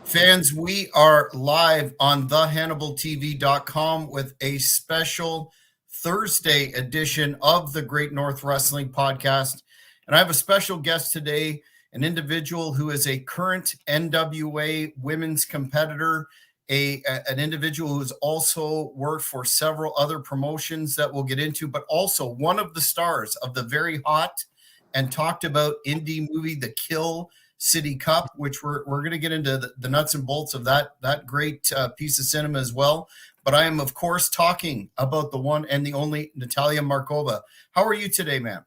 Fans, we are live on thehannibaltv.com with a special Thursday edition of the Great North Wrestling Podcast. And I have a special guest today, an individual who is a current NWA women's competitor, an individual who's also worked for several other promotions that we'll get into, but also one of the stars of the very hot and talked about indie movie, The Kill City Cup, which we're going to get into the nuts and bolts of that great piece of cinema as well. But I am, of course, talking about the one and the only Natalia Markova. How are you today, ma'am?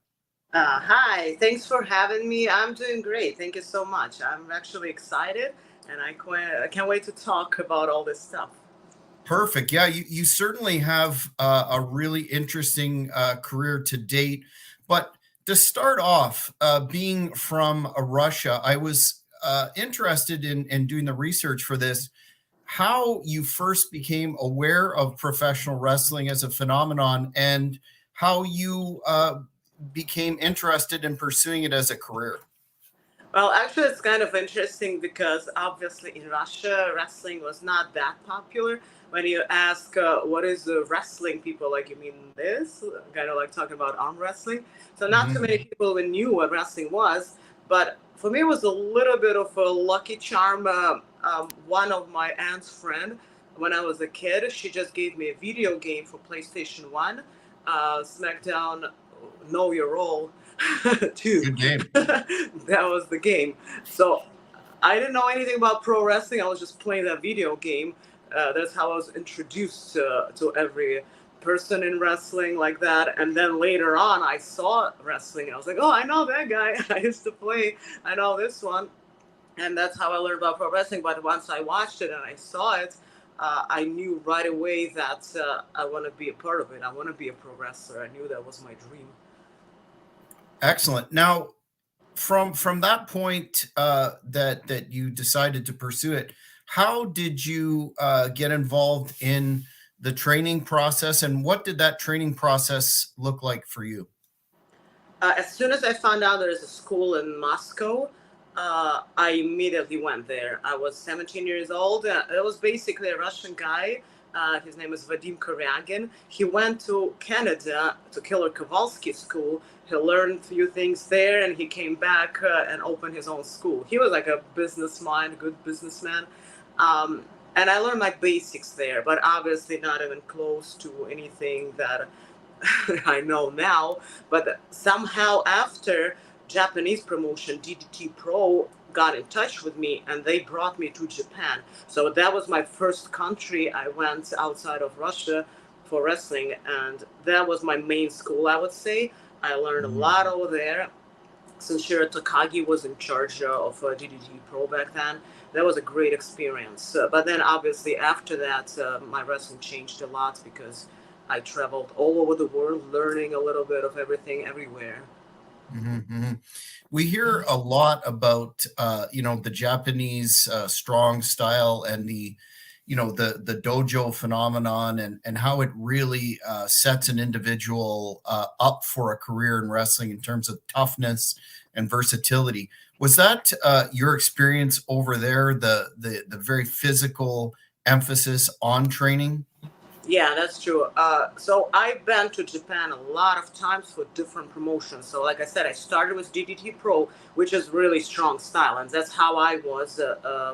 Hi, thanks for having me. I'm doing great. Thank you so much. I'm actually excited, and I can't wait to talk about all this stuff. Perfect. Yeah, you certainly have a really interesting career to date. But to start off, being from Russia, I was interested in doing the research for this, how you first became aware of professional wrestling as a phenomenon and how you became interested in pursuing it as a career. Well, actually, it's kind of interesting because obviously in Russia, wrestling was not that popular. When you ask what is wrestling, people like, you mean this? Kind of like talking about arm wrestling. So not too many people even knew what wrestling was. But for me, it was a little bit of a lucky charm. One of my aunt's friend, when I was a kid, she just gave me a video game for PlayStation 1, SmackDown Know Your Role 2. Good game. That was the game. So I didn't know anything about pro wrestling. I was just playing that video game. That's how I was introduced to every person in wrestling like that. And then later on, I saw wrestling. And I was like, oh, I know that guy. I used to play. I know this one. And that's how I learned about pro wrestling. But once I watched it and I saw it, I knew right away that I want to be a part of it. I want to be a pro wrestler. I knew that was my dream. Excellent. Now, from that point that you decided to pursue it, how did you get involved in the training process, and what did that training process look like for you? As soon as I found out there is a school in Moscow, I immediately went there. I was 17 years old. It was basically a Russian guy. His name is Vadim Koryagin. He went to Canada to Killer Kowalski school. He learned a few things there, and he came back and opened his own school. He was like a businessman, good businessman. And I learned my basics there, but obviously not even close to anything that I know now. But somehow after, Japanese promotion DDT Pro got in touch with me, and they brought me to Japan. So that was my first country I went outside of Russia for wrestling, and that was my main school, I would say. I learned a lot over there. Sinshiro Takagi was in charge of DDT Pro back then. That was a great experience. But then obviously after that, my wrestling changed a lot because I traveled all over the world learning a little bit of everything everywhere. We hear a lot about the Japanese strong style and the dojo phenomenon and how it really sets an individual up for a career in wrestling in terms of toughness and versatility. Was that your experience over there, the very physical emphasis on training? Yeah, that's true. So I've been to Japan a lot of times for different promotions. So like I said, I started with DDT Pro, which is really strong style. And that's how I was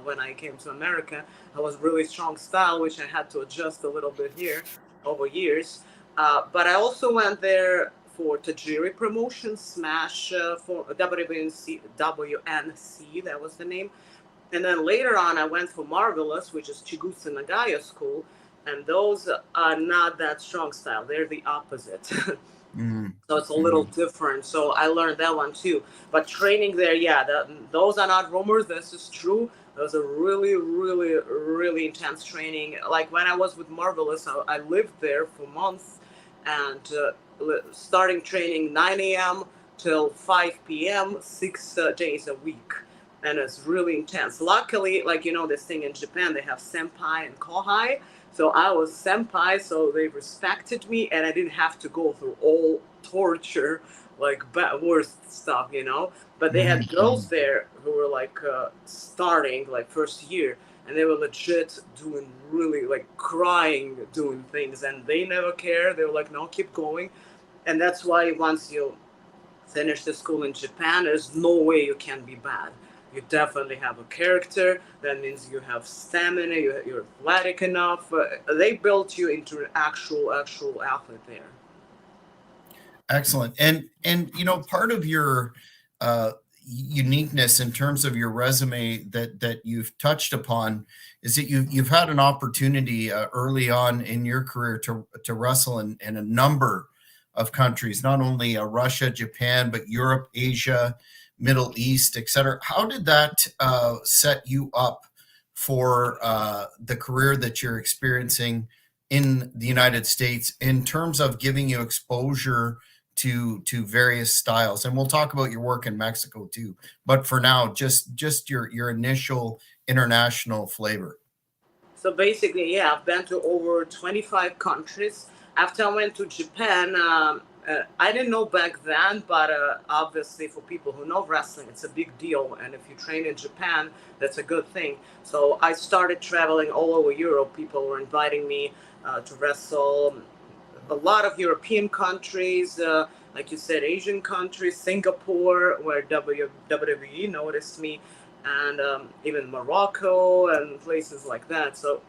when I came to America. I was really strong style, which I had to adjust a little bit here over years. But I also went there for Tajiri promotion, Smash for WNC, that was the name. And then later on, I went for Marvelous, which is Chigusa Nagaya school. And those are not that strong style. They're the opposite. So it's a little different. So I learned that one too. But training there, yeah, those are not rumors. This is true. It was a really, really, really intense training. Like when I was with Marvelous, I lived there for months and starting training 9 a.m. till 5 p.m., 6 days a week. And it's really intense. Luckily, this thing in Japan, they have senpai and kohai. So I was senpai, so they respected me, and I didn't have to go through all torture like worst stuff, you know. But they had Mhm. girls there who were like starting like first year, and they were legit doing really like crying, doing things, and they never care. They were like, no, keep going. And that's why once you finish the school in Japan, there's no way you can be bad. You definitely have a character. That means you have stamina. You're athletic enough. They built you into an actual athlete there. Excellent. And part of your uh, uniqueness in terms of your resume that you've touched upon is that you've had an opportunity early on in your career to wrestle in a number of countries, not only Russia, Japan, but Europe, Asia, Middle East, etc. How did that set you up for the career that you're experiencing in the United States in terms of giving you exposure to various styles? And we'll talk about your work in Mexico too, but for now, just your initial international flavor. So basically, yeah, I've been to over 25 countries. After I went to Japan, I didn't know back then, but obviously for people who know wrestling, it's a big deal. And if you train in Japan, that's a good thing. So I started traveling all over Europe. People were inviting me to wrestle a lot of European countries, like you said, Asian countries, Singapore, where WWE noticed me, and even Morocco and places like that. So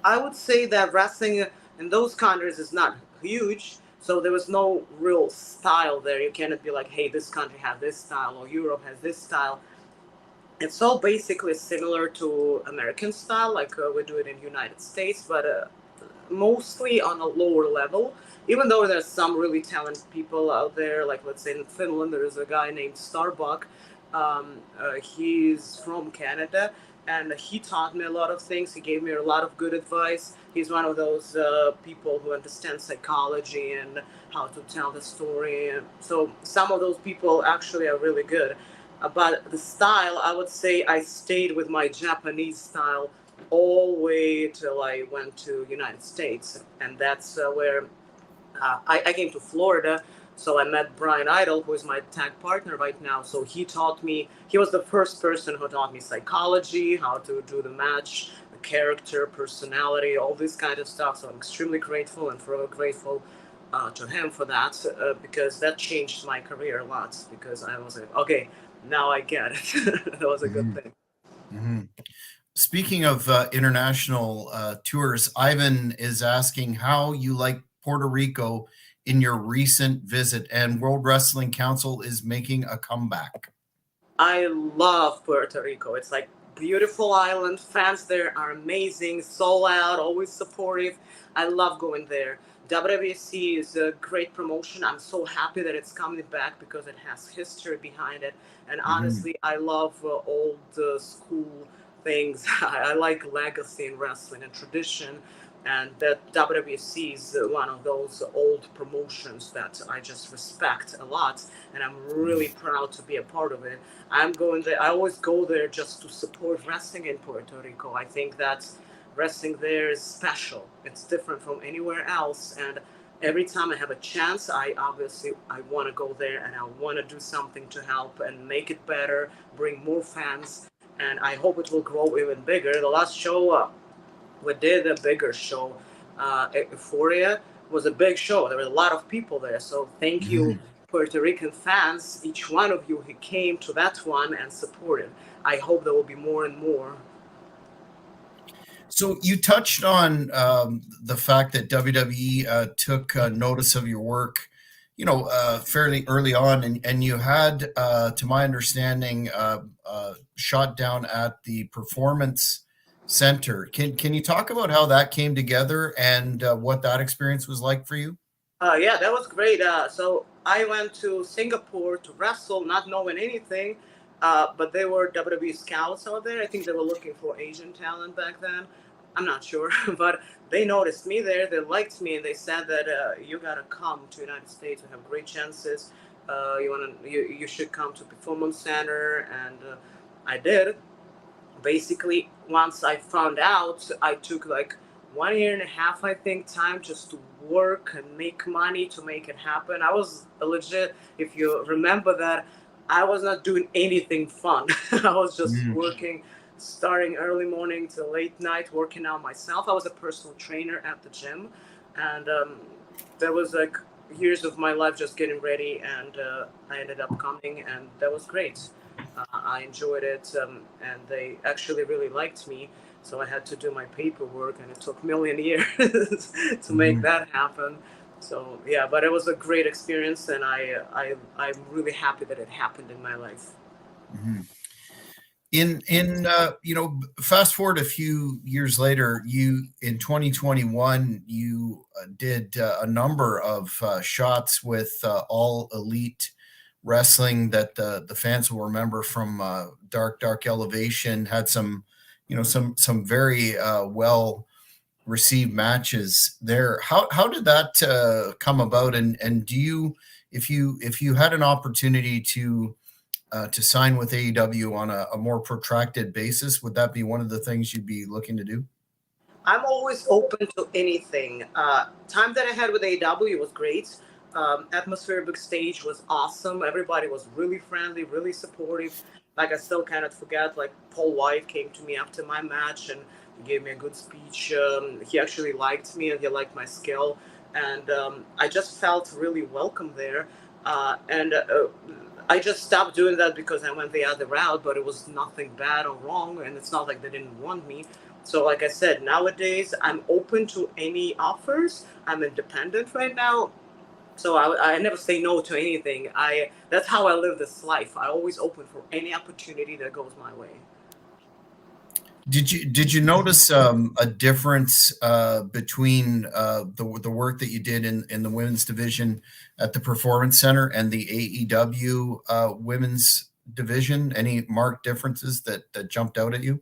I would say that wrestling in those countries is not huge. So there was no real style there. You cannot be like, hey, this country has this style or Europe has this style. It's all basically similar to American style, like we do it in the United States, but mostly on a lower level. Even though there's some really talented people out there, like let's say in Finland, there is a guy named Starbuck. He's from Canada, and he taught me a lot of things. He gave me a lot of good advice. He's one of those people who understand psychology and how to tell the story. So some of those people actually are really good. But the style, I would say I stayed with my Japanese style all the way till I went to United States, and that's where I came to Florida. So I met Brian Idol, who is my tag partner right now. So he taught me. He was the first person who taught me psychology, how to do the match, the character, personality, all this kind of stuff. So I'm extremely grateful and forever grateful to him for that because that changed my career a lot. Because I was like, okay, now I get it. That was a good Mhm. thing. Mhm. Speaking of international tours, Ivan is asking how you like Puerto Rico in your recent visit, and World Wrestling Council is making a comeback. I love Puerto Rico. It's like beautiful island. Fans there are amazing, sold out, always supportive. I love going there. WWC is a great promotion. I'm so happy that it's coming back because it has history behind it. And Mhm. honestly, I love old school things. I like legacy in wrestling and tradition. And that WWC is one of those old promotions that I just respect a lot. And I'm really proud to be a part of it. I'm going there. I always go there just to support wrestling in Puerto Rico. I think that wrestling there is special. It's different from anywhere else, and every time I have a chance, I want to go there and I want to do something to help and make it better, bring more fans, and I hope it will grow even bigger. The last show we did a bigger show. Euphoria was a big show. There were a lot of people there. So thank you, Mhm. Puerto Rican fans, each one of you who came to that one and supported. I hope there will be more and more. So you touched on the fact that WWE took notice of your work, fairly early on, and you had, to my understanding, shot down at the Performance Center. Can you talk about how that came together and what that experience was like for you? Yeah, that was great. So I went to Singapore to wrestle, not knowing anything, but they were WWE scouts out there. I think they were looking for Asian talent back then. I'm not sure, but they noticed me there. They liked me, and they said that you gotta come to United States. We have great chances. You should come to Performance Center, and I did. Basically, once I found out, I took like 1 year and a half, I think, time just to work and make money to make it happen. I was legit, if you remember that, I was not doing anything fun. I was just Mm. working, starting early morning to late night, working out myself. I was a personal trainer at the gym, and there was like years of my life just getting ready, and I ended up coming, and that was great. I enjoyed it, and they actually really liked me. So I had to do my paperwork, and it took a million years to make Mhm. that happen. So yeah, but it was a great experience, and I'm really happy that it happened in my life. Mhm. Fast forward a few years later, you in 2021 you did a number of shots with All Elite Wrestling that the fans will remember from Dark Elevation. Had some, some very well received matches there. How did that come about? And do you, if you had an opportunity to sign with AEW on a more protracted basis, would that be one of the things you'd be looking to do? I'm always open to anything. Time that I had with AEW was great. Atmosphere backstage was awesome. Everybody was really friendly, really supportive. Like I still cannot forget, like Paul White came to me after my match and he gave me a good speech. He actually liked me and he liked my skill, and I just felt really welcome there. And I just stopped doing that because I went the other route, but it was nothing bad or wrong, and it's not like they didn't want me. So, like I said, nowadays I'm open to any offers. I'm independent right now, so I never say no to anything. I That's how I live this life. I always open for any opportunity that goes my way. Did you notice a difference between the work that you did in the women's division at the Performance Center and the AEW women's division? Any marked differences that jumped out at you?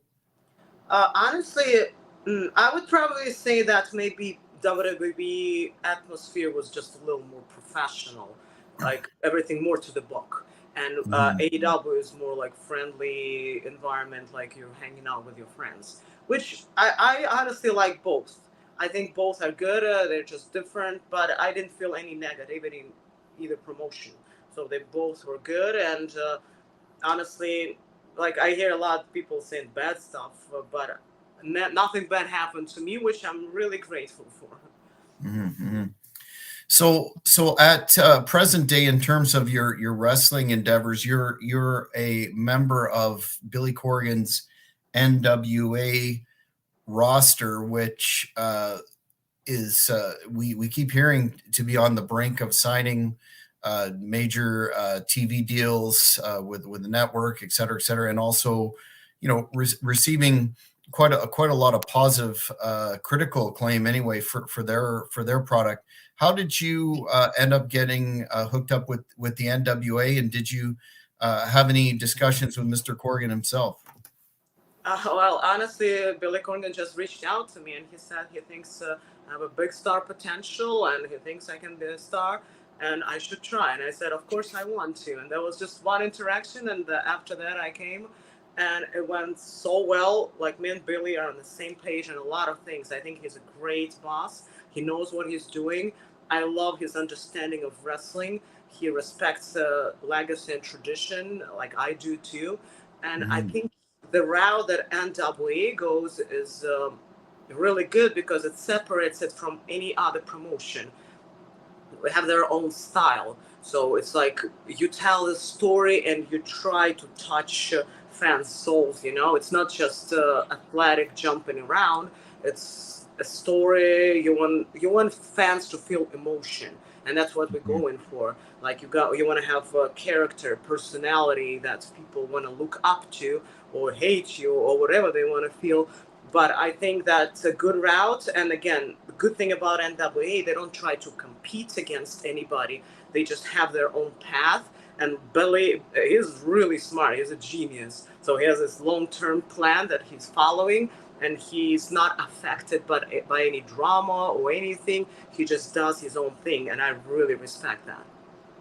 Honestly, I would probably say that maybe WWE atmosphere was just a little more professional, like everything more to the book. And Mhm. AEW is more like friendly environment, like you're hanging out with your friends, which I honestly like both. I think both are good. They're just different, but I didn't feel any negativity in either promotion. So they both were good, and honestly, like I hear a lot of people saying bad stuff, but nothing bad happened to me, which I'm really grateful for. Mhm. So at present day, in terms of your wrestling endeavors, you're a member of Billy Corgan's NWA roster, which is we keep hearing to be on the brink of signing major TV deals with the network, et cetera, and also, receiving quite a lot of positive critical acclaim anyway for their product. How did you end up getting hooked up with the NWA, and did you have any discussions with Mr. Corgan himself? Well, honestly, Billy Corgan just reached out to me and he said he thinks I have a big star potential and he thinks I can be a star and I should try. And I said, of course I want to. And there was just one interaction, and after that I came, and it went so well. Like me and Billy are on the same page on a lot of things. I think he's a great boss. He knows what he's doing. I love his understanding of wrestling. He respects legacy and tradition, like I do too. And I Mhm. think the route that NWA goes is really good because it separates it from any other promotion. They have their own style. So it's like you tell a story and you try to touch fans' souls. It's not just athletic jumping around. It's a story. You want fans to feel emotion, and that's what we're Mhm. going for. Like you want to have a character, personality that people want to look up to or hate you or whatever they want to feel. But I think that's a good route. And again, the good thing about NWA, they don't try to compete against anybody. They just have their own path. And Billy is really smart. He's a genius. So he has this long-term plan that he's following, and he's not affected by any drama or anything. He just does his own thing, and I really respect that.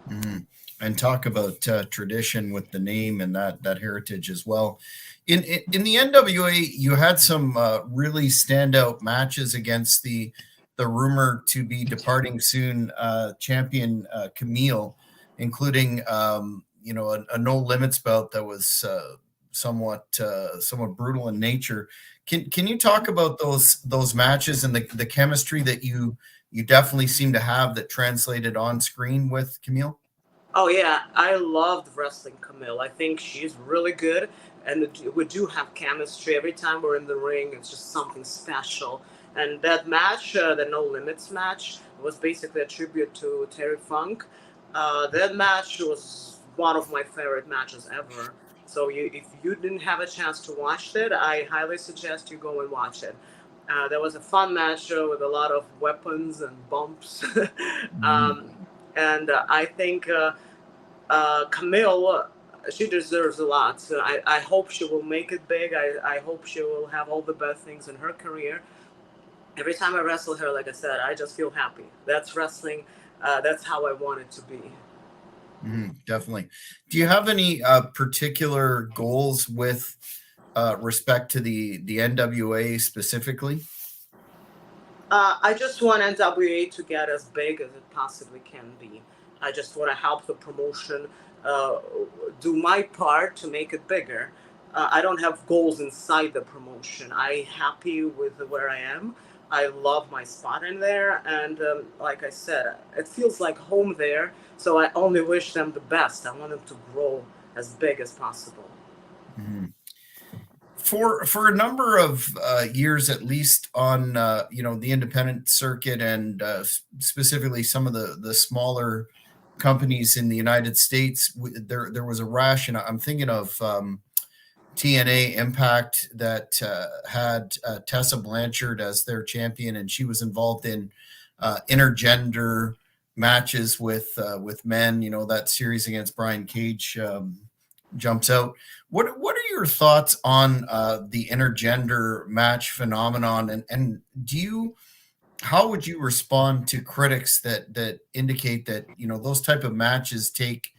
Mhm. And talk about tradition with the name and that heritage as well. In the NWA, you had some really standout matches against the rumor to be departing soon champion Camille, including a no limits bout that was somewhat brutal in nature. Can you talk about those matches and the chemistry that you definitely seem to have that translated on screen with Camille? Oh yeah, I loved wrestling Camille. I think she's really good, and we do have chemistry. Every time we're in the ring, it's just something special. And that match, the No Limits match, was basically a tribute to Terry Funk. That match was one of my favorite matches ever. So if you didn't have a chance to watch it, I highly suggest you go and watch it. There was a fun match with a lot of weapons and bumps, Mhm. um, and I think. Camille, she deserves a lot. So I hope she will make it big. I hope she will have all the best things in her career. Every time I wrestle her, like I said, I just feel happy. That's wrestling. That's how I want it to be. Definitely. Do you have any particular goals with respect to the NWA specifically? I just want NWA to get as big as it possibly can be. I just want to help the promotion, uh, do my part to make it bigger. I don't have goals inside the promotion. I'm happy with where I am. I love my spot in there, and like I said, it feels like home there. So I only wish them the best. I want them to grow as big as possible. Mhm. For a number of years, at least on the independent circuit and specifically some of the smaller companies in the United States, there was a rash, and I'm thinking of TNA Impact that had Tessa Blanchard as their champion, and she was involved in intergender matches with men. You know, that series against Brian Cage jumps out. What are your thoughts on the intergender match phenomenon, and do you how would you respond to critics that indicate that those type of matches take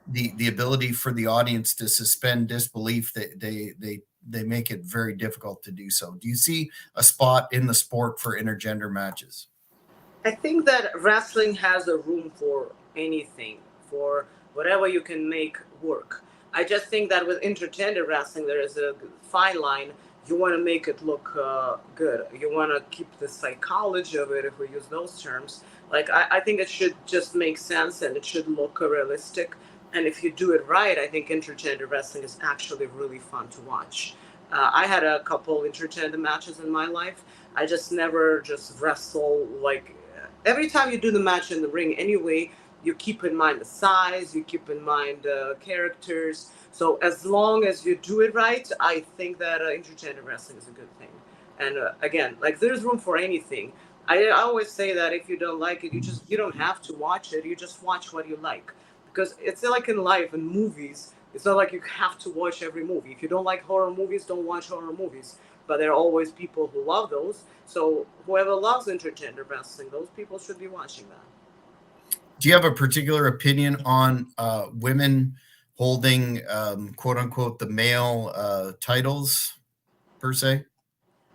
the ability for the audience to suspend disbelief, that they make it very difficult to do so? Do you see a spot in the sport for intergender matches? I think that wrestling has a room for anything, for whatever you can make work. I just think that with intergender wrestling, there is a fine line. You want to make it look good. You want to keep the psychology of it, if we use those terms. Like, I think it should just make sense and it should look realistic. And if you do it right, I think intergender wrestling is actually really fun to watch. I had a couple intergender matches in my life. I just never just wrestle like every time you do the match in the ring anyway, you keep in mind the size, you keep in mind characters. So as long as you do it right, I think that intergender wrestling is a good thing. And again, like there's room for anything. I always say that if you don't like it, you don't have to watch it. You just watch what you like, because it's like in life and movies. It's not like you have to watch every movie. If you don't like horror movies, don't watch horror movies. But there are always people who love those. So whoever loves intergender wrestling, those people should be watching that. Do you have a particular opinion on women holding quote unquote the male titles per se?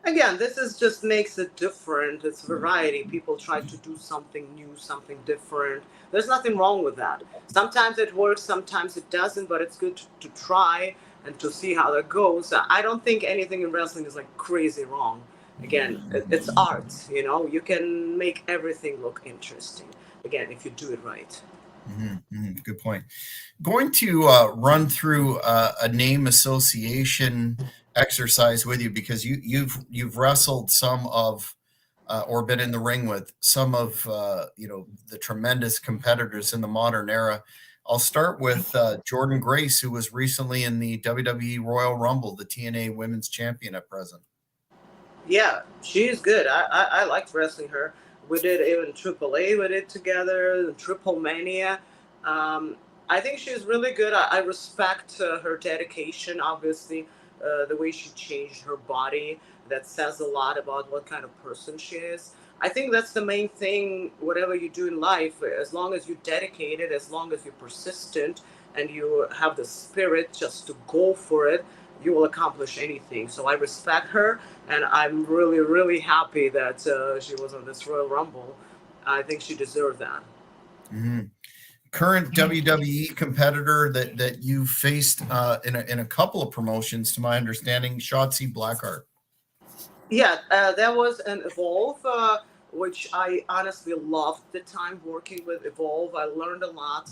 Again, this is just makes it different. It's variety. People try to do something new, something different. There's nothing wrong with that. Sometimes it works, sometimes it doesn't, but it's good to try and to see how that goes. I don't think anything in wrestling is like crazy wrong. Again, it's art, you know? You can make everything look interesting. Again, if you do it right. Good point. Going to run through a name association exercise with you, because you've wrestled some of or been in the ring with some of the tremendous competitors in the modern era. I'll start with Jordan Grace, who was recently in the WWE Royal Rumble, the TNA Women's Champion at present. Yeah, she's good. I liked wrestling her. We did even AAA with it together, Triple Mania. Um, I think she's really good. I respect her dedication, obviously, the way she changed her body. That says a lot about what kind of person she is. I think that's the main thing, whatever you do in life, as long as you're dedicated, as long as you're persistent, and you have the spirit just to go for it, you will accomplish anything. So I respect her, and I'm really, really happy that she was on this Royal Rumble. I think she deserved that. Mhm. Current WWE competitor that you faced in a couple of promotions, to my understanding, Shotzi Blackheart. Yeah, that was an Evolve, which I honestly loved the time working with Evolve. I learned a lot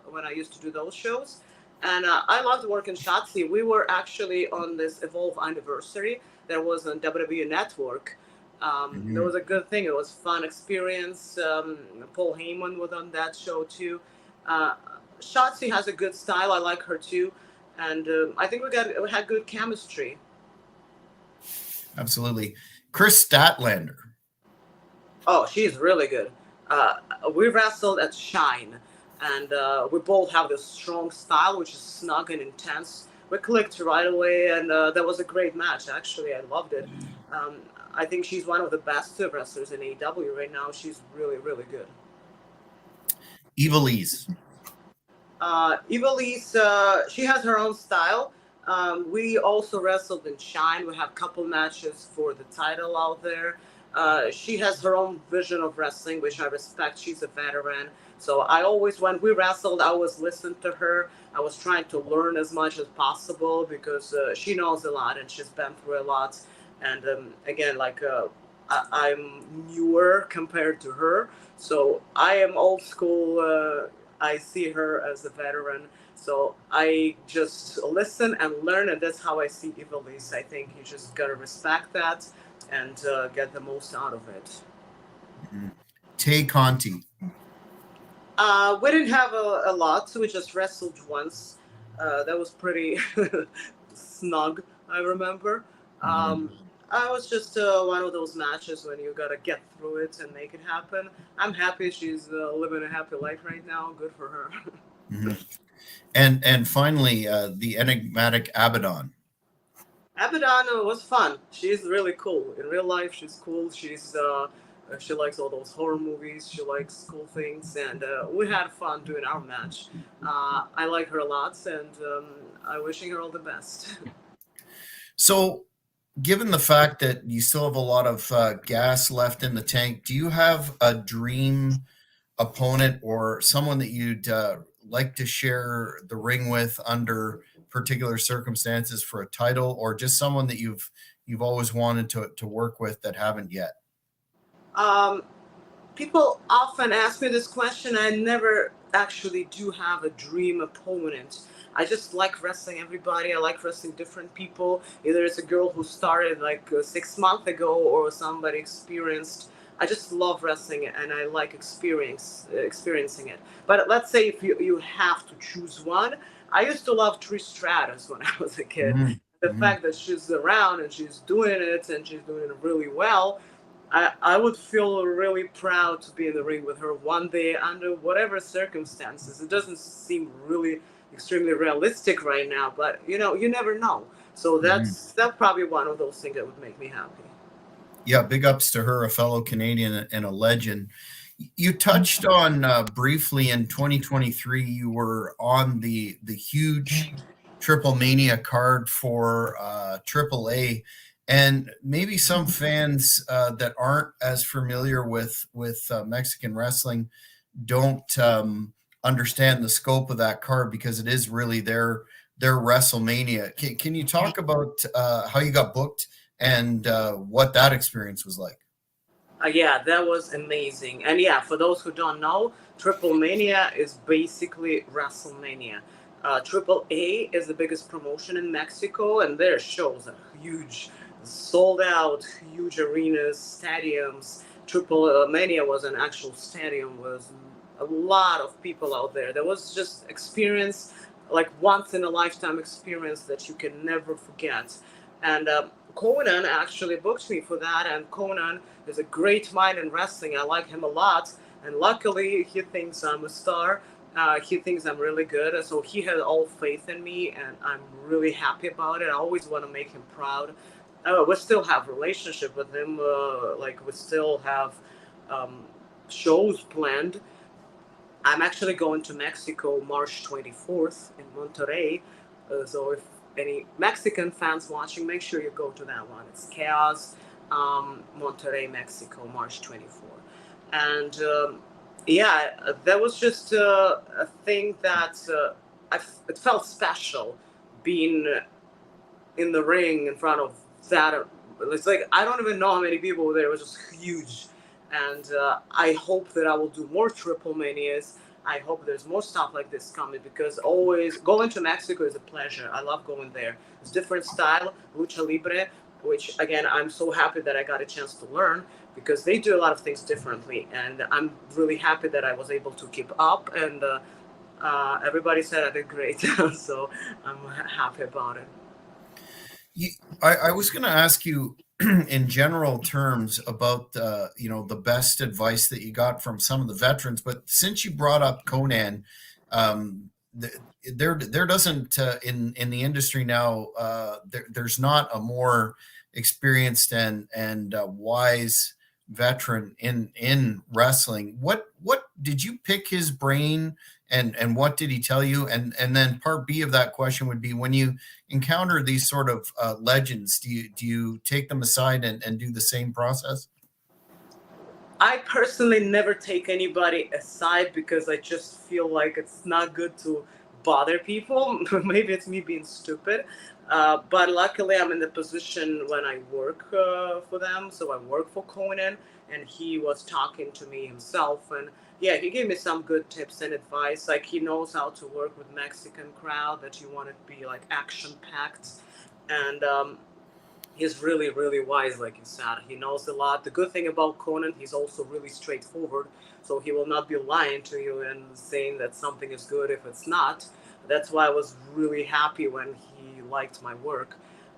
when I used to do those shows. And I loved working Shotzi. We were actually on this Evolve anniversary that was on WWE Network. That Mhm. was a good thing. It was fun experience. Paul Heyman was on that show too. Uh, Shotzi has a good style. I like her too. And I think we had good chemistry. Absolutely. Chris Statlander. Oh, she's really good. Uh, we wrestled at Shine, and we both have this strong style, which is snug and intense. We clicked right away, and that was a great match. Actually, I loved it. Um, I think she's one of the best wrestlers in AEW right now. She's really, really good. Evilise. Ivelisse, she has her own style. We also wrestled in Shine. We have a couple matches for the title out there. She has her own vision of wrestling, which I respect. She's a veteran. So I always, when we wrestled, I always listened to her. I was trying to learn as much as possible because she knows a lot and she's been through a lot. And again, like I'm newer compared to her. So I am old school. I see her as a veteran. So I just listen and learn, and that's how I see Ivelisse. I think you just gotta respect that and get the most out of it. Mhm. Tay Conti. We didn't have a lot, so we just wrestled once. That was pretty snug, I remember. Mhm. Um, I was just one of those matches when you gotta get through it and make it happen. I'm happy she's living a happy life right now. Good for her. Mhm. And finally, the enigmatic Abaddon. Abaddon was fun. She's really cool. In real life, she's cool. She likes all those horror movies. She likes cool things, and we had fun doing our match. I like her a lot, and I'm wishing her all the best. So, given the fact that you still have a lot of gas left in the tank, do you have a dream opponent or someone that you'd like to share the ring with under particular circumstances for a title, or just someone that you've always wanted to work with that haven't yet? um, People often ask me this question. I never actually do have a dream opponent. I just like wrestling everybody. I like wrestling different people. Either it's a girl who started like 6 months ago or somebody experienced. I just love wrestling and I like experiencing it. But let's say if you have to choose one, I used to love Trish Stratus when I was a kid. Mhm, The mhm, fact that she's around and she's doing it and she's doing it really well, I would feel really proud to be in the ring with her one day under whatever circumstances. It doesn't seem really extremely realistic right now, but you never know. So mhm. that's probably one of those things that would make me happy. Yeah, big ups to her, a fellow Canadian and a legend. You touched on briefly in 2023, you were on the huge Triple Mania card for AAA, and maybe some fans that aren't as familiar with Mexican wrestling don't understand the scope of that card because it is really their WrestleMania. Can you talk about how you got booked and what that experience was like? Yeah, that was amazing. And yeah, for those who don't know, Triple Mania is basically WrestleMania. Triple A is the biggest promotion in Mexico, and their shows are huge, sold out, huge arenas, stadiums. Triple Mania was an actual stadium, was a lot of people out there. There was just experience, like once in a lifetime experience that you can never forget. And Conan actually booked me for that, and Conan is a great mind in wrestling. I like him a lot, and luckily he thinks I'm a star. He thinks I'm really good, so he had all faith in me, and I'm really happy about it. I always want to make him proud. We still have relationship with him, like we still have um, shows planned. I'm actually going to Mexico March 24th in Monterrey. So if any Mexican fans watching, make sure you go to that one. It's Chaos, Monterrey, Mexico, March 24. And yeah, that was just a thing that it felt special being in the ring in front of that. It's like I don't even know how many people were there. It was just huge, and I hope that I will do more triple manias. I hope there's more stuff like this coming because always going to Mexico is a pleasure. I love going there. It's different style, lucha libre, which again I'm so happy that I got a chance to learn because they do a lot of things differently, and I'm really happy that I was able to keep up and. Everybody said I did great, so I'm happy about it. You, I was going to ask you in general terms about the best advice that you got from some of the veterans, but since you brought up Conan, um, there doesn't in the industry now there's not a more experienced and wise veteran in wrestling. What did you pick his brain and what did he tell you? And then part B of that question would be when you encounter these sort of legends, do you take them aside and do the same process? I personally never take anybody aside because I just feel like it's not good to bother people. Maybe it's me being stupid. But luckily, I'm in the position when I work for them. So I work for Conan, and he was talking to me himself. And yeah, he gave me some good tips and advice. Like he knows how to work with Mexican crowd that you want it to be like action packed. And he's really really wise, like you said. He knows a lot. The good thing about Conan, he's also really straightforward, so he will not be lying to you and saying that something is good if it's not. That's why I was really happy when he liked my work.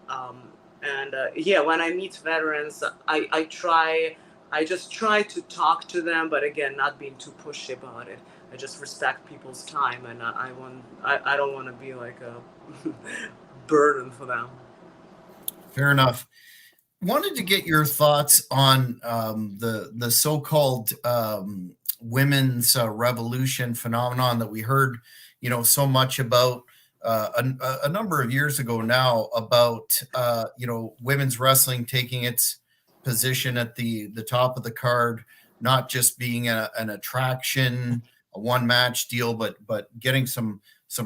um, and yeah, when I meet veterans, I just try to talk to them, but again, not being too pushy about it. I just respect people's time, and I don't want to be like a burden for them. Fair enough. Wanted to get your thoughts on the so-called women's revolution phenomenon that we heard, so much about a number of years ago now about women's wrestling taking its position at the top of the card, not just being an attraction, a one match deal, but getting some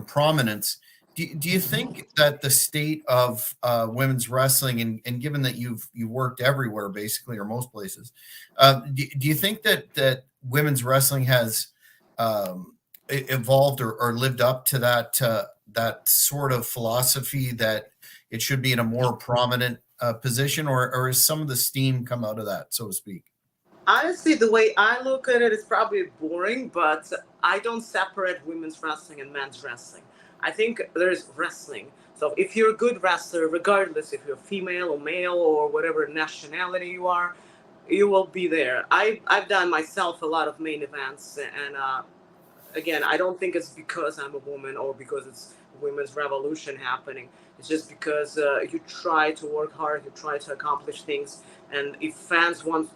prominence. Do you think that the state of women's wrestling, and given that you worked everywhere basically or most places, do you think that women's wrestling has evolved or lived up to that sort of philosophy that it should be in a more prominent position, or has some of the steam come out of that, so to speak? Honestly, the way I look at it is probably boring, but I don't separate women's wrestling and men's wrestling. I think there's wrestling. So if you're a good wrestler, regardless if you're female or male or whatever nationality you are, you will be there. I've done myself a lot of main events, and again, I don't think it's because I'm a woman or because it's women's revolution happening. It's just because you try to work hard, you try to accomplish things, and if fans want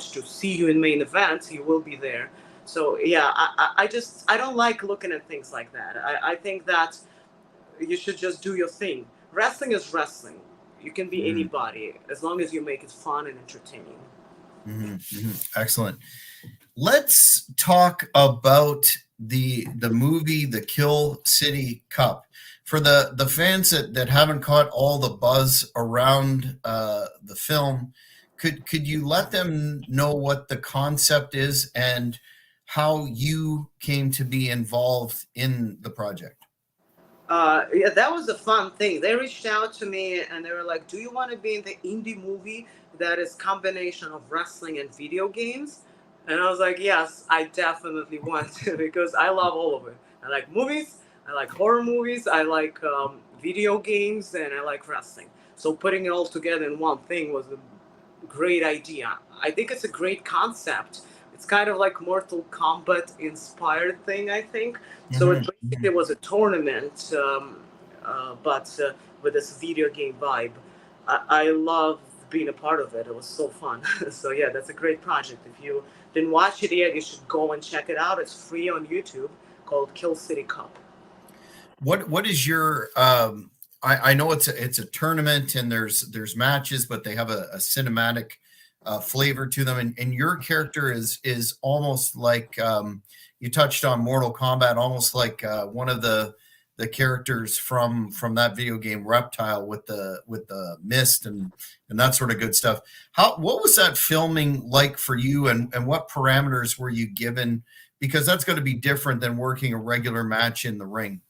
to see you in main events, you will be there. So yeah, I don't like looking at things like that. I think that you should just do your thing. Wrestling is wrestling. You can be Mhm, anybody as long as you make it fun and entertaining. mhm, mhm. Excellent. Let's talk about the movie, the Kill City Cup. For the fans that haven't caught all the buzz around the film, could you let them know what the concept is and how you came to be involved in the project? Yeah, that was a fun thing. They reached out to me and they were like, "Do you want to be in the indie movie that is combination of wrestling and video games?" And I was like, "Yes, I definitely want to because I love all of it. I like movies, I like horror movies, I like video games, and I like wrestling. So putting it all together in one thing was a great idea. I think it's a great concept. It's kind of like Mortal Kombat inspired thing, I think. So it Mhm, basically mhm. was a tournament, but with this video game vibe. I love being a part of it. It was so fun. So yeah, that's a great project. If you didn't watch it yet, you should go and check it out. It's free on YouTube, called Kill City Cup. What is your I know it's a tournament and there's matches, but they have a cinematic flavor to them. And your character is almost like you touched on Mortal Kombat, almost like one of the characters from that video game Reptile with the mist and that sort of good stuff. What was that filming like for you, and what parameters were you given? Because that's going to be different than working a regular match in the ring.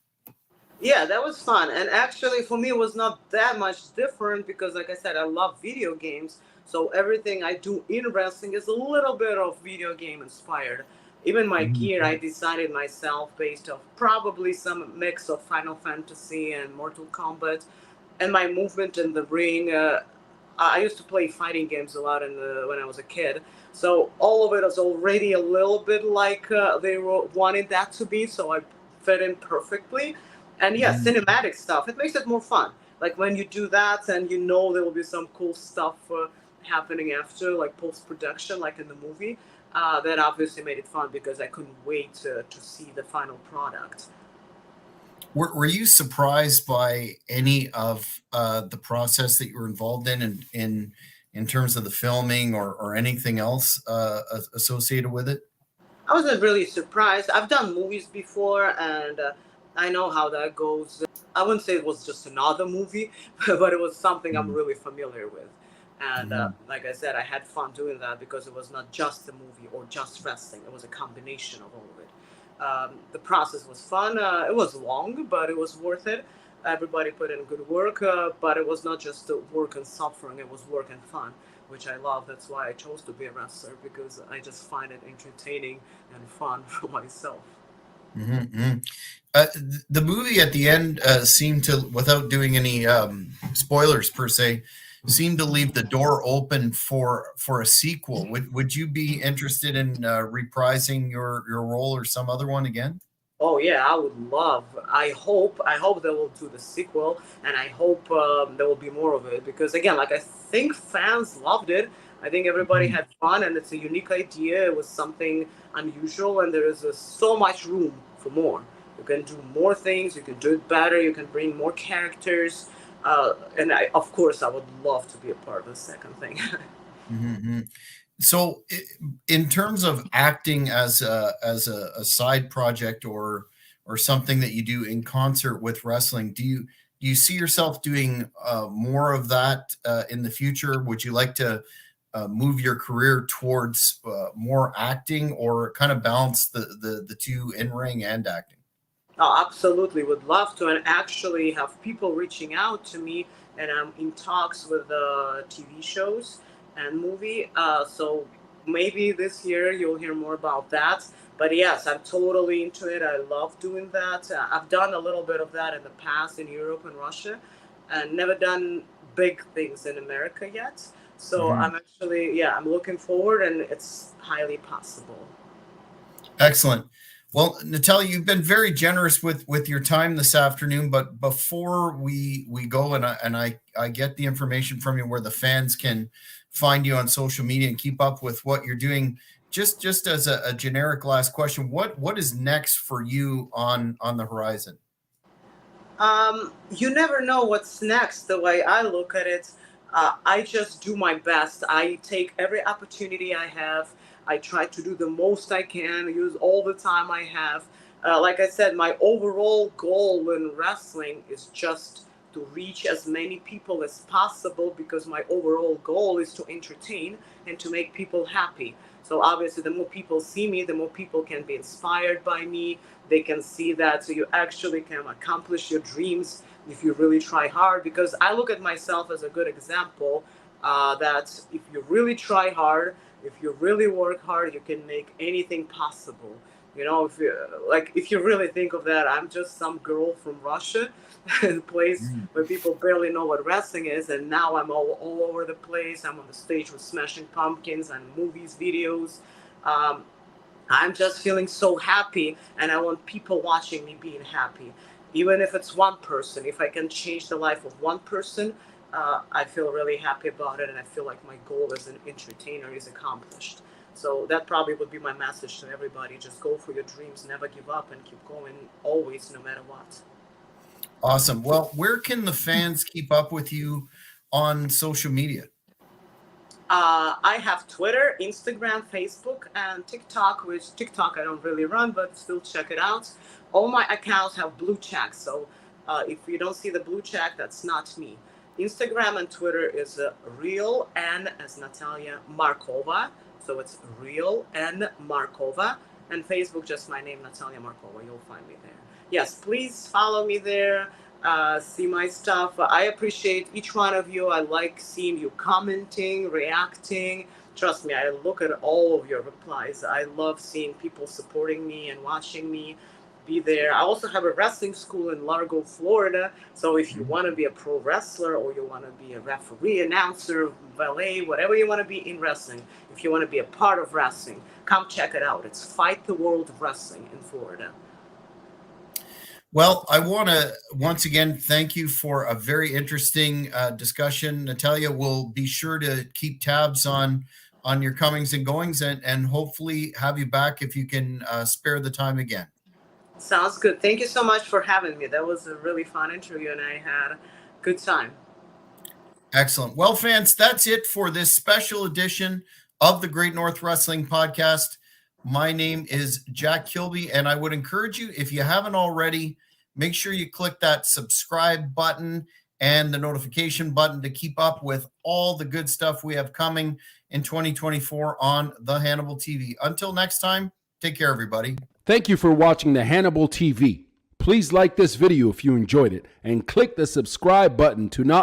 Yeah, that was fun. And actually, for me, it was not that much different because, like I said, I love video games. So everything I do in wrestling is a little bit of video game inspired. Even my gear, I decided myself based off probably some mix of Final Fantasy and Mortal Kombat. And my movement in the ring, I used to play fighting games a lot when I was a kid. So all of it was already a little bit like they wanted that to be. So I fit in perfectly. And yeah, Mhm. cinematic stuff. It makes it more fun. Like when you do that and you know there will be some cool stuff happening after, like post production, like in the movie. That obviously made it fun because I couldn't wait to see the final product. Were you surprised by any of the process that you were involved in terms of the filming or anything else associated with it? I wasn't really surprised. I've done movies before, and I know how that goes. I wouldn't say it was just another movie, but it was something I'm Mhm. really familiar with. And Mhm. like I said, I had fun doing that because it was not just a movie or just wrestling. It was a combination of all of it. The process was fun. It was long, but it was worth it. Everybody put in good work, but it was not just work and suffering. It was work and fun, which I love. That's why I chose to be a wrestler because I just find it entertaining and fun for myself. Mhm, mhm. The movie at the end seemed to, without doing any spoilers per se, seemed to leave the door open for a sequel. Would you be interested in reprising your role or some other one again? Oh yeah, I would love. I hope they will do the sequel, and I hope there will be more of it because again, like I think fans loved it. I think everybody Mhm. had fun, and it's a unique idea. It was something unusual, and there is so much room for more. You can do more things. You can do it better. You can bring more characters, and of course, I would love to be a part of the second thing. Mhm. So, in terms of acting as a side project or something that you do in concert with wrestling, do you see yourself doing more of that in the future? Would you like to move your career towards more acting, or kind of balance the two, in ring and acting? Oh, absolutely, would love to, and actually have people reaching out to me, and I'm in talks with TV shows and movie. So maybe this year you'll hear more about that. But yes, I'm totally into it. I love doing that. I've done a little bit of that in the past in Europe and Russia, and never done big things in America yet. So Mhm. I'm actually, yeah, I'm looking forward, and it's highly possible. Excellent. Well, Natalia, you've been very generous with your time this afternoon. But before we go, and I get the information from you where the fans can find you on social media and keep up with what you're doing. Just as a generic last question, what is next for you on the horizon? You never know what's next. The way I look at it, I just do my best. I take every opportunity I have. I try to do the most I can, use all the time I have. Like I said, my overall goal in wrestling is just to reach as many people as possible because my overall goal is to entertain and to make people happy. So obviously, the more people see me, the more people can be inspired by me. They can see that so you actually can accomplish your dreams if you really try hard. Because I look at myself as a good example that if you really try hard, if you really work hard, you can make anything possible. You know, if you really think of that, I'm just some girl from Russia, a place Mm. where people barely know what wrestling is, and now I'm all over the place. I'm on the stage with Smashing Pumpkins and movies, videos. Um, I'm just feeling so happy, and I want people watching me being happy. Even if it's one person, if I can change the life of one person, I feel really happy about it, and I feel like my goal as an entertainer is accomplished. So that probably would be my message to everybody: just go for your dreams, never give up, and keep going always, no matter what. Awesome. Well, where can the fans keep up with you on social media? I have Twitter, Instagram, Facebook, and TikTok, which TikTok I don't really run, but still check it out. All my accounts have blue checks, so if you don't see the blue check, that's not me. Instagram and Twitter is real N as Natalia Markova, so it's real N Markova, and Facebook just my name, Natalia Markova. You'll find me there. Yes, please follow me there. See my stuff. I appreciate each one of you. I like seeing you commenting, reacting. Trust me, I look at all of your replies. I love seeing people supporting me and watching me be there. I also have a wrestling school in Largo, Florida. So if you want to be a pro wrestler or you want to be a referee, announcer, valet, whatever you want to be in wrestling, if you want to be a part of wrestling, come check it out. It's Fight the World of Wrestling in Florida. Well, I want to once again thank you for a very interesting discussion. Natalia, will be sure to keep tabs on your comings and goings, and hopefully have you back if you can spare the time again. Sounds good. Thank you so much for having me. That was a really fun interview, and I had a good time. Excellent. Well, fans, that's it for this special edition of the Great North Wrestling Podcast. My name is Jack Kilby, and I would encourage you, if you haven't already, make sure you click that subscribe button and the notification button to keep up with all the good stuff we have coming in 2024 on the Hannibal TV. Until next time, take care, everybody. Thank you for watching the Hannibal TV. Please like this video if you enjoyed it and click the subscribe button to not